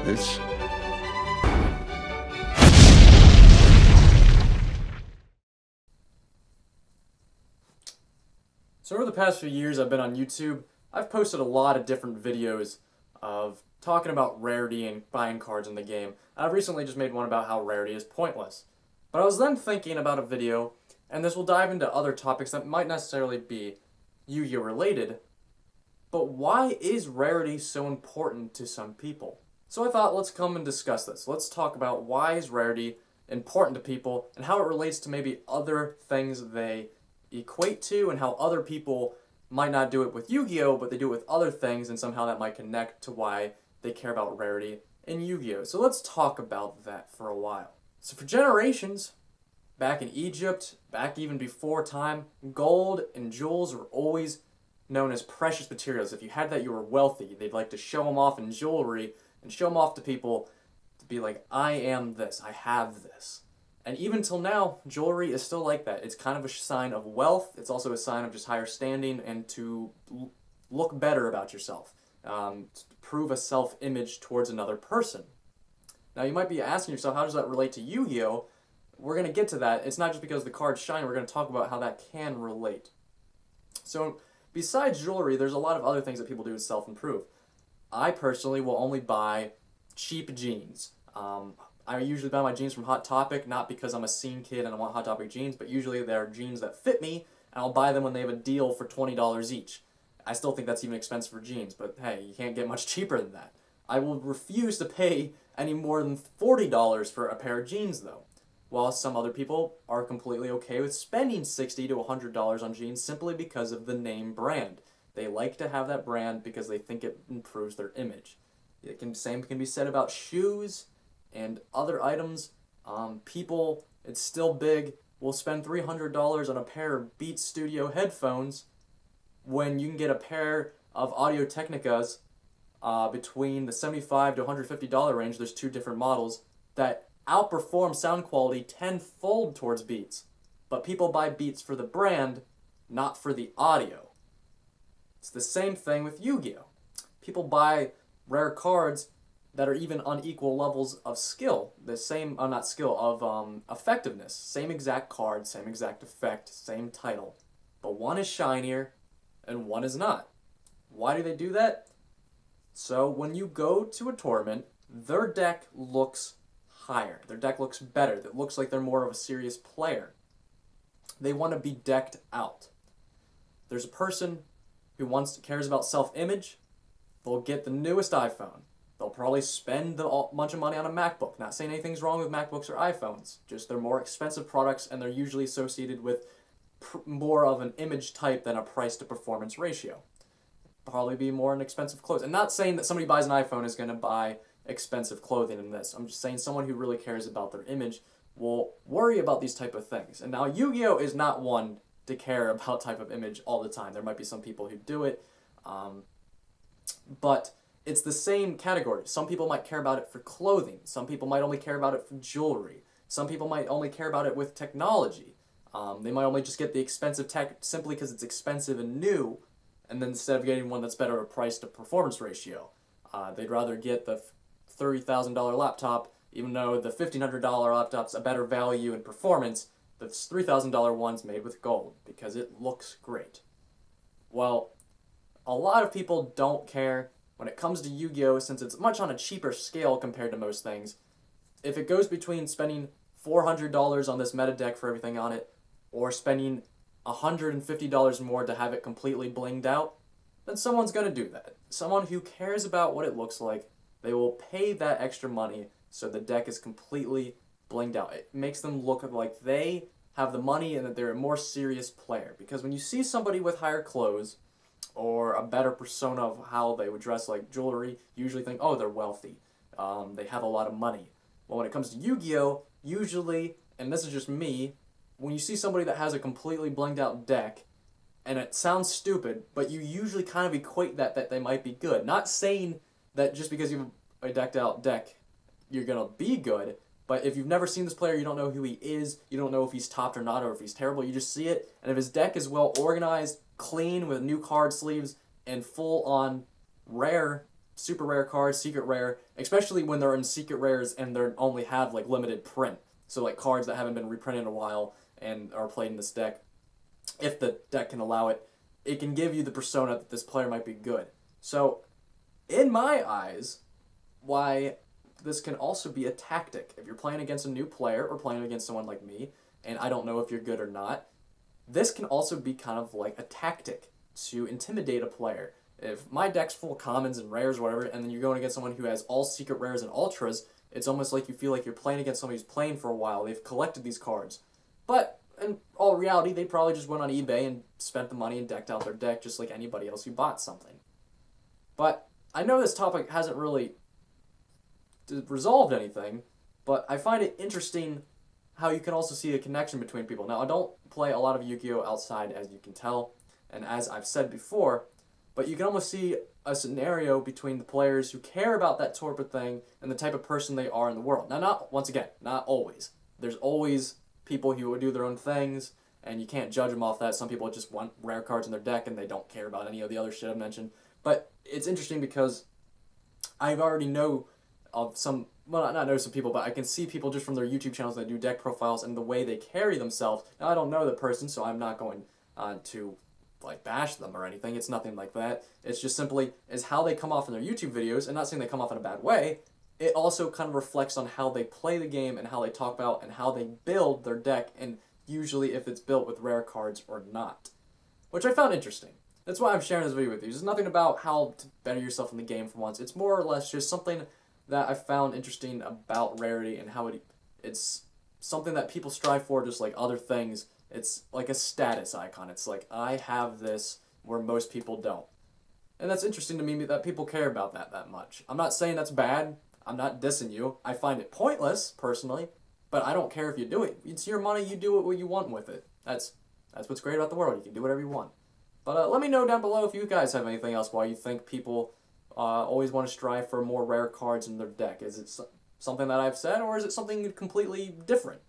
this. So over the past few years I've been on YouTube, I've posted a lot of different videos of talking about rarity and buying cards in the game. I've recently just made one about how rarity is pointless. But I was then thinking about a video, and this will dive into other topics that might necessarily be Yu-Gi-Oh related, but why is rarity so important to some people? So I thought, let's come and discuss this. Let's talk about why is rarity important to people and how it relates to maybe other things they equate to, and how other people might not do it with Yu-Gi-Oh, but they do it with other things, and somehow that might connect to why they care about rarity in Yu-Gi-Oh. So let's talk about that for a while. So for generations, back in Egypt, back even before time, gold and jewels were always known as precious materials. If you had that, you were wealthy. They'd like to show them off in jewelry and show them off to people to be like, I am this, I have this. And even till now, jewelry is still like that. It's kind of a sign of wealth. It's also a sign of just higher standing and to look better about yourself. To prove a self-image towards another person. Now you might be asking yourself, how does that relate to Yu-Gi-Oh? We're going to get to that. It's not just because the cards shine. We're going to talk about how that can relate. So besides jewelry, there's a lot of other things that people do to self-improve. I personally will only buy cheap jeans. I usually buy my jeans from Hot Topic, not because I'm a scene kid and I want Hot Topic jeans, but usually they're jeans that fit me, and I'll buy them when they have a deal for $20 each. I still think that's even expensive for jeans, but hey, you can't get much cheaper than that. I will refuse to pay any more than $40 for a pair of jeans, though. While some other people are completely okay with spending $60 to $100 on jeans simply because of the name brand. They like to have that brand because they think it improves their image. Same can be said about shoes and other items. People, it's still big, will spend $300 on a pair of Beats Studio headphones when you can get a pair of Audio-Technicas between the $75 to $150 range. There's two different models that outperform sound quality tenfold towards Beats. But people buy Beats for the brand, not for the audio. It's the same thing with Yu-Gi-Oh! People buy rare cards that are even unequal levels of skill. The same, not skill, of effectiveness. Same exact card, same exact effect, same title. But one is shinier and one is not. Why do they do that? So when you go to a tournament, their deck looks higher. Their deck looks better. It looks like they're more of a serious player. They want to be decked out. There's a person who cares about self-image. They'll get the newest iPhone. They'll probably spend a bunch of money on a MacBook. Not saying anything's wrong with MacBooks or iPhones. Just they're more expensive products, and they're usually associated with more of an image type than a price to performance ratio. Probably be more in expensive clothes. And not saying that somebody buys an iPhone is going to buy expensive clothing in this. I'm just saying someone who really cares about their image will worry about these type of things. And now Yu-Gi-Oh! Is not one to care about type of image all the time. There might be some people who do it, but it's the same category. Some people might care about it for clothing. Some people might only care about it for jewelry. Some people might only care about it with technology. They might only just get the expensive tech simply because it's expensive and new, and then instead of getting one that's better at price to performance ratio. They'd rather get the $30,000 laptop, even though the $1,500 laptop's a better value in performance. The $3,000 one's made with gold because it looks great. Well, a lot of people don't care when it comes to Yu-Gi-Oh! Since it's much on a cheaper scale compared to most things. If it goes between spending $400 on this meta deck for everything on it, or spending $150 more to have it completely blinged out, then someone's going to do that. Someone who cares about what it looks like, they will pay that extra money so the deck is completely blinged out. It makes them look like they have the money and that they're a more serious player. Because when you see somebody with higher clothes, or a better persona of how they would dress, like jewelry, you usually think, oh, they're wealthy. They have a lot of money. Well, when it comes to Yu-Gi-Oh!, usually, and this is just me, when you see somebody that has a completely blinged out deck, and it sounds stupid, but you usually kind of equate that they might be good. Not saying that just because you have a decked out deck, you're going to be good, but if you've never seen this player, you don't know who he is, you don't know if he's topped or not, or if he's terrible, you just see it, and if his deck is well organized, clean, with new card sleeves, and full on rare, super rare cards, secret rare, especially when they're in secret rares and they only have like limited print. So like cards that haven't been reprinted in a while and are played in this deck. If the deck can allow it, it can give you the persona that this player might be good. So, in my eyes, why this can also be a tactic. If you're playing against a new player or playing against someone like me, and I don't know if you're good or not, this can also be kind of like a tactic to intimidate a player. If my deck's full of commons and rares or whatever, and then you're going against someone who has all secret rares and ultras, it's almost like you feel like you're playing against somebody who's playing for a while. They've collected these cards. But in all reality, they probably just went on eBay and spent the money and decked out their deck just like anybody else who bought something. But I know this topic hasn't really resolved anything, but I find it interesting how you can also see a connection between people. Now, I don't play a lot of Yu-Gi-Oh! Outside, as you can tell, and as I've said before, but you can almost see a scenario between the players who care about that sort of thing and the type of person they are in the world. Now, once again, not always. There's always people who would do their own things, and you can't judge them off that. Some people just want rare cards in their deck, and they don't care about any of the other shit I mentioned. But it's interesting because I already know of some, well, not know some people, but I can see people just from their YouTube channels that do deck profiles and the way they carry themselves. Now, I don't know the person, so I'm not going to like bash them or anything. It's nothing like that. It's just simply is how they come off in their YouTube videos, and not saying they come off in a bad way. It also kind of reflects on how they play the game and how they talk about and how they build their deck, and usually if it's built with rare cards or not, which I found interesting. That's why I'm sharing this video with you. There's nothing about how to better yourself in the game for once. It's more or less just something that I found interesting about Rarity and how it's something that people strive for just like other things. It's like a status icon. It's like, I have this where most people don't. And that's interesting to me that people care about that much. I'm not saying that's bad. I'm not dissing you. I find it pointless, personally, but I don't care if you do it. It's your money. You do what you want with it. That's what's great about the world. You can do whatever you want. But let me know down below if you guys have anything else why you think people always want to strive for more rare cards in their deck. Is it something that I've said, or is it something completely different?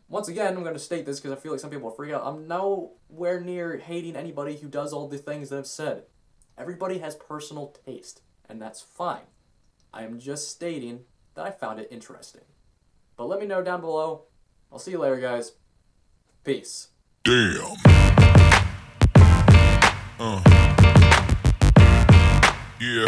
Once again, I'm going to state this because I feel like some people will freak out. I'm nowhere near hating anybody who does all the things that I've said. Everybody has personal taste, and that's fine. I am just stating that I found it interesting. But let me know down below. I'll see you later, guys. Peace. Damn. Yeah.